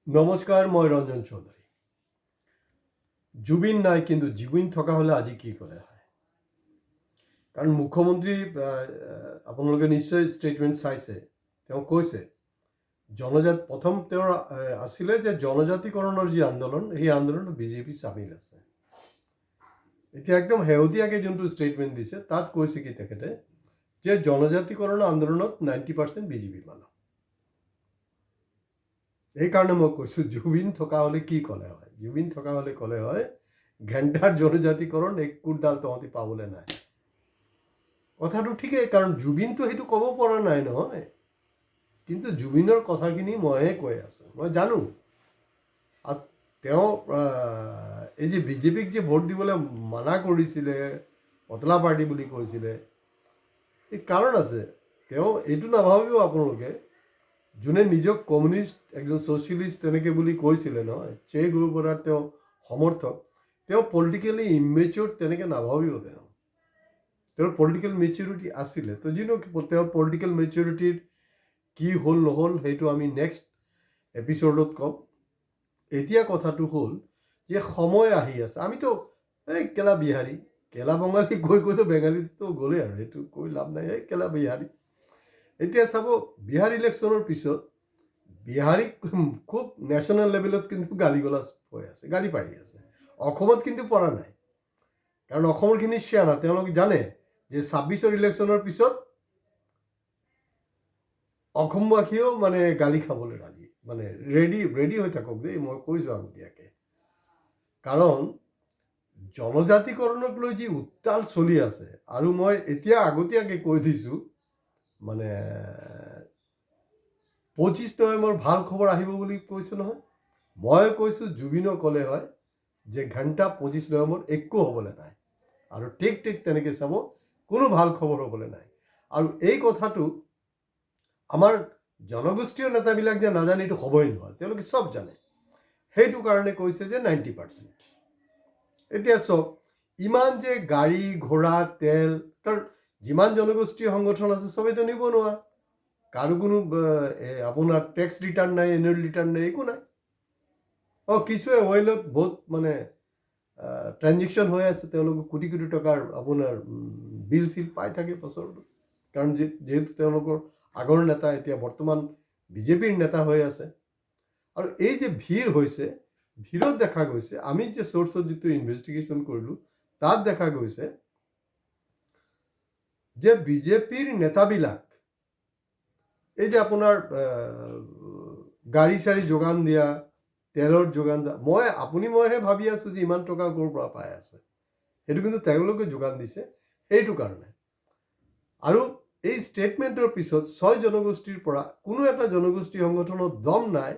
নমস্কাৰ, মই ৰঞ্জন চৌধুৰী। জুবিন নাই, কিন্তু জুবিন থকা হ'লে আজি কি ক'লে হয়? কাৰণ মুখ্যমন্ত্ৰী আপোনালোকে নিশ্চয় ষ্টেটমেণ্ট চাইছে। তেওঁ কৈছে প্ৰথম তেওঁৰ আছিলে যে জনজাতিকৰণৰ যি আন্দোলন, সেই আন্দোলনত বিজেপি চামিল আছে। এতিয়া একদম শেহতীয়াকৈ যোনটো ষ্টেটমেণ্ট দিছে তাত কৈছে কি তেখেতে যে জনজাতিকৰণ আন্দোলনত 90% বিজেপি মানুহ। সেইকাৰণে মই কৈছোঁ জুবিন থকা হ'লে কি ক'লে হয়? জুবিন থকা হ'লে ক'লে হয় ঘেণ্টাৰ জনজাতিকৰণ এক কোটডাল তহঁতি পাবলৈ নাই। কথাটো ঠিকেই, কাৰণ জুবিনটো সেইটো ক'ব পৰা নাই নহয়। কিন্তু জুবিনৰ কথাখিনি মইহে কৈ আছোঁ, মই জানো। আৰু তেওঁ এই যে বিজেপিক যে ভোট দিবলৈ মানা কৰিছিলে, পতলা পাৰ্টি বুলি কৈছিলে, এই কাৰণ আছে। তেওঁ এইটো নাভাবিব আপোনালোকে, যোনে নিজক কমিউনিষ্ট, একজন ছ'চিয়েলিষ্ট তেনেকৈ বুলি কৈছিলে নহয়, চে গুৰুবৰাৰ তেওঁ সমৰ্থক, তেওঁ পলিটিকেলি ইমেচিয়ৰ তেনেকৈ নাভাবিব। তেওঁৰ পলিটিকেল মেচিউৰিটি আছিলে। তো তেওঁৰ পলিটিকেল মেচিউৰিটিৰ কি হ'ল নহ'ল সেইটো আমি নেক্সট এপিছ'ডত ক'ম। এতিয়া কথাটো হ'ল যে সময় আহি আছে। আমিতো এই কেলা বিহাৰী, কেলা বঙালী কৈতো বেঙালীটো গ'লেই আৰু, সেইটো কৈ লাভ নাই। এই কেলা বিহাৰী। এতিয়া চাব, বিহাৰ ইলেকশ্যনৰ পিছত বিহাৰীক খুব নেশ্যনেল লেভেলত কিন্তু গালি গলাজ হৈ আছে, গালি পাৰি আছে। অসমত কিন্তু পৰা নাই, কাৰণ অসমৰখিনি শ্বেয়ানা। তেওঁলোকে জানে যে 26ৰ ইলেকশ্যনৰ পিছত অসমবাসীয়েও মানে গালি খাবলৈ ৰাজি, মানে ৰেডি হৈ থাকক দেই, মই কৈছোঁ আগতীয়াকৈ। কাৰণ জনজাতিকৰণক লৈ যি উত্তাল চলি আছে, আৰু মই এতিয়া আগতীয়াকৈ কৈ দিছোঁ, মানে 25 নৱেম্বৰ ভাল খবৰ আহিব বুলি কৈছোঁ নহয়। মই কৈছোঁ জুবিনক ক'লে হয় যে ঘণ্টা 25 নৱেম্বৰ একো হ'বলৈ নাই, আৰু ঠিক তেনেকৈ চাব, কোনো ভাল খবৰ হ'বলৈ নাই। আৰু এই কথাটো আমাৰ জনগোষ্ঠীয় নেতাবিলাক যে নাজানে এইটো হ'বই নহয়, তেওঁলোকে চব জানে। সেইটো কাৰণে কৈছে যে 90%। এতিয়া চব ইমান যে গাড়ী ঘোঁৰা তেল, কাৰণ যিমান জনগোষ্ঠীয় সংগঠন আছে চবেইতো নিবনুৱা, কাৰো কোনো আপোনাৰ টেক্স ৰিটাৰ্ণ নাই, এনুৱেল ৰিটাৰ্ণ নাই, একো নাই। কিছুৱে অইলত বহুত মানে ট্ৰানজেকশ্যন হৈ আছে, তেওঁলোকে কোটি কোটি টকাৰ আপোনাৰ বিল চিল পাই থাকে বছৰটো, কাৰণ যিহেতু তেওঁলোকৰ আগৰ নেতা এতিয়া বৰ্তমান বিজেপিৰ নেতা হৈ আছে। আৰু এই যে ভিৰ হৈছে, ভিৰত দেখা গৈছে, আমি যে চ'ৰ্চত যিটো ইনভেষ্টিগেশ্যন কৰিলোঁ তাত দেখা গৈছে যে বিজেপিৰ নেতাবিলাক এই যে আপোনাৰ গাড়ী চাড়ী যোগান দিয়া, তেলৰ যোগান দিয়া, মইহে ভাবি আছোঁ যে ইমান টকা ক'ৰ পৰা পাই আছে। সেইটো কিন্তু তেওঁলোকে যোগান দিছে। সেইটো কাৰণে আৰু এই ষ্টেটমেণ্টৰ পিছত 6 জনগোষ্ঠীৰ পৰা কোনো এটা জনগোষ্ঠী সংগঠনৰ দম নাই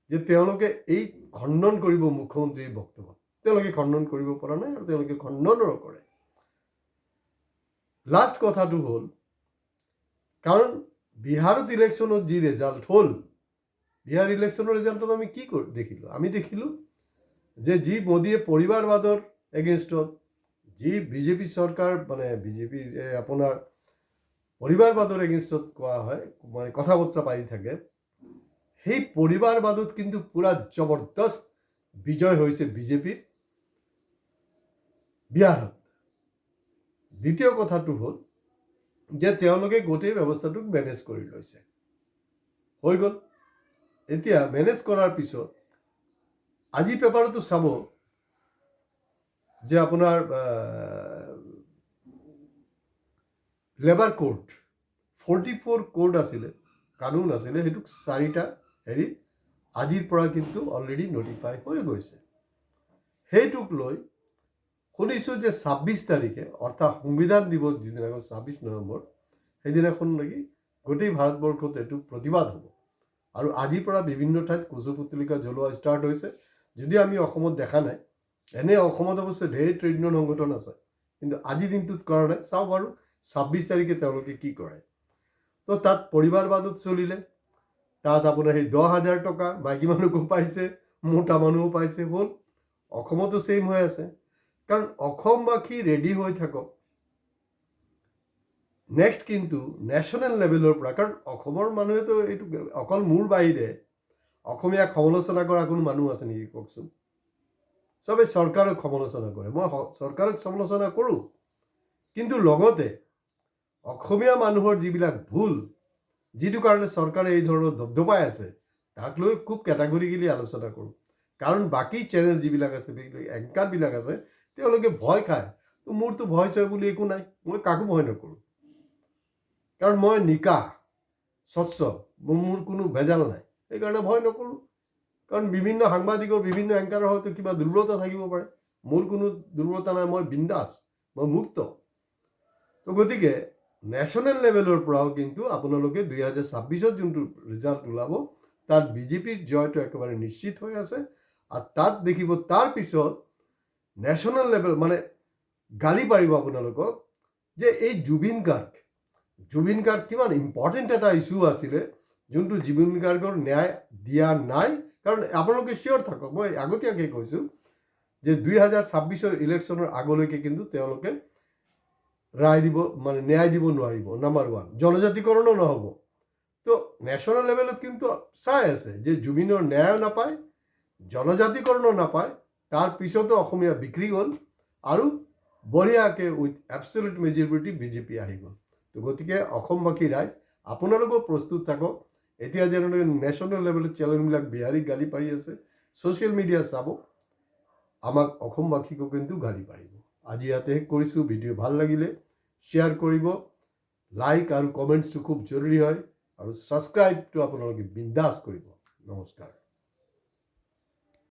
যে তেওঁলোকে এই খণ্ডন কৰিব মুখ্যমন্ত্ৰীৰ বক্তব্য। তেওঁলোকে খণ্ডন কৰিব পৰা নাই, আৰু তেওঁলোকে খণ্ডনো নকৰে। লাষ্ট কথাটো হ'ল, কাৰণ বিহাৰত ইলেকশ্যনত যি ৰেজাল্ট হ'ল, বিহাৰ ইলেকশ্যনৰ ৰিজাল্টত আমি কি দেখিলোঁ? আমি দেখিলোঁ যে যি মোদীয়ে পৰিবাৰবাদৰ এগেইনষ্টত, যি বিজেপি চৰকাৰ, মানে বিজেপিৰ আপোনাৰ পৰিবাৰবাদৰ এগেইনষ্টত কোৱা হয়, মানে কথা বতৰা পাৰি থাকে, সেই পৰিবাৰবাদত কিন্তু পুৰা জবৰদস্ত বিজয় হৈছে বিজেপিৰ বিহাৰত। দ্বিতীয় কথাটো হ'ল যে তেওঁলোকে গোটেই ব্যৱস্থাটোক মেনেজ কৰি লৈছে, হৈ গ'ল। এতিয়া মেনেজ কৰাৰ পিছত আজি পেপাৰতো চাব যে আপোনাৰ লেবাৰ কোড 44 কোড আছিলে, কানুন আছিলে, সেইটোক 4টা আজিৰ পৰা কিন্তু অলৰেডি নটিফাই হৈ গৈছে। সেইটোক লৈ শুনিছোঁ যে 26 তাৰিখে, অৰ্থাৎ সংবিধান দিৱস যিদিনাখন 26 নৱেম্বৰ, সেইদিনাখন নেকি গোটেই ভাৰতবৰ্ষত এইটো প্ৰতিবাদ হ'ব। আৰু আজিৰ পৰা বিভিন্ন ঠাইত কুজু পুতলিকা জ্বলোৱা ষ্টাৰ্ট হৈছে, যদিও আমি অসমত দেখা নাই। এনে অসমত অৱশ্যে ঢেৰ ট্ৰেড ইউনিয়ন সংগঠন আছে, কিন্তু আজিৰ দিনটোত কৰা নাই। চাওক বাৰু 26 তাৰিখে তেওঁলোকে কি কৰে। তো তাত পৰিবাৰবাদত চলিলে, তাত আপোনাৰ সেই 10,000 টকা মাইকী মানুহকো পাইছে, মোটা মানুহো পাইছে, হ'ল। অসমতো ছেইম হৈ আছে। কাৰণ অসমবাসী ৰেডি হৈ থাকক। নেক্সট কিন্তু নেশ্যনেল লেভেলৰ পৰা, কাৰণ অসমৰ মানুহেতো এইটো অকল মোৰ বাহিৰে অসমীয়াক সমালোচনা কৰা কোনো মানুহ আছে নেকি কওকচোন? চবে চৰকাৰক সমালোচনা কৰে। মই চৰকাৰক সমালোচনা কৰোঁ, কিন্তু লগতে অসমীয়া মানুহৰ যিবিলাক ভুল, যিটো কাৰণে চৰকাৰে এই ধৰণৰ দবদবাই আছে, তাক লৈ খুব কেটাগৰিকেলি আলোচনা কৰোঁ। কাৰণ বাকী চেনেল যিবিলাক আছে, এংকাৰবিলাক আছে, তেওঁলোকে ভয় খায়। তো মোৰতো ভয় চয় বুলি একো নাই, মই কাকো ভয় নকৰোঁ। কাৰণ মই নিকা স্বচ্ছ, মোৰ কোনো ভেজাল নাই, সেইকাৰণে ভয় নকৰোঁ। কাৰণ বিভিন্ন সাংবাদিকৰ, বিভিন্ন এংকাৰৰ হয়তো কিবা দুৰ্বলতা থাকিব পাৰে, মোৰ কোনো দুৰ্বলতা নাই, মই বিন্দাছ, মই মুক্ত। তো গতিকে নেশ্যনেল লেভেলৰ পৰাও কিন্তু আপোনালোকে 2026 যোনটো ৰিজাল্ট ওলাব, তাত বিজেপিৰ জয়টো একেবাৰে নিশ্চিত হৈ আছে। আৰু তাত দেখিব তাৰপিছত নেশ্যনেল লেভেল মানে গালি পাৰিব আপোনালোকক যে এই জুবিন গাৰ্গ কিমান ইম্পৰ্টেণ্ট এটা ইছ্যু আছিলে, যোনটো জুবিন গাৰ্গৰ ন্যায় দিয়া নাই। কাৰণ আপোনালোকে চিয়'ৰ থাকক, মই আগতীয়াকৈ কৈছোঁ যে 2026 ইলেকশ্যনৰ আগলৈকে কিন্তু তেওঁলোকে ৰায় দিব, মানে ন্যায় দিব নোৱাৰিব। নাম্বাৰ 1, জনজাতিকৰণো নহ'ব। তো নেশ্যনেল লেভেলত কিন্তু চাই আছে যে জুবিনৰ ন্যায়ো নাপায়, জনজাতিকৰণো নাপায়, তাৰপিছতো অসমীয়া বিক্ৰী গ'ল, আৰু বঢ়িয়াকৈ উইথ এবছলিউট মেজৰিটি বিজেপি আহি গ'ল। তো গতিকে অসমবাসী ৰাইজ আপোনালোকেও প্ৰস্তুত থাকক। এতিয়া যেনেদৰে নেশ্যনেল লেভেলত চেনেলবিলাক বিহাৰীক গালি পাৰি আছে, ছ'চিয়েল মিডিয়া চাব, আমাক অসমবাসীকো কিন্তু গালি পাৰিব। আজি ইয়াতে শেষ কৰিছোঁ। ভিডিঅ' ভাল লাগিলে শ্বেয়াৰ কৰিব, লাইক আৰু কমেণ্টছটো খুব জৰুৰী হয়, আৰু ছাবস্ক্ৰাইবটো আপোনালোকে বিন্দাছ কৰিব। নমস্কাৰ।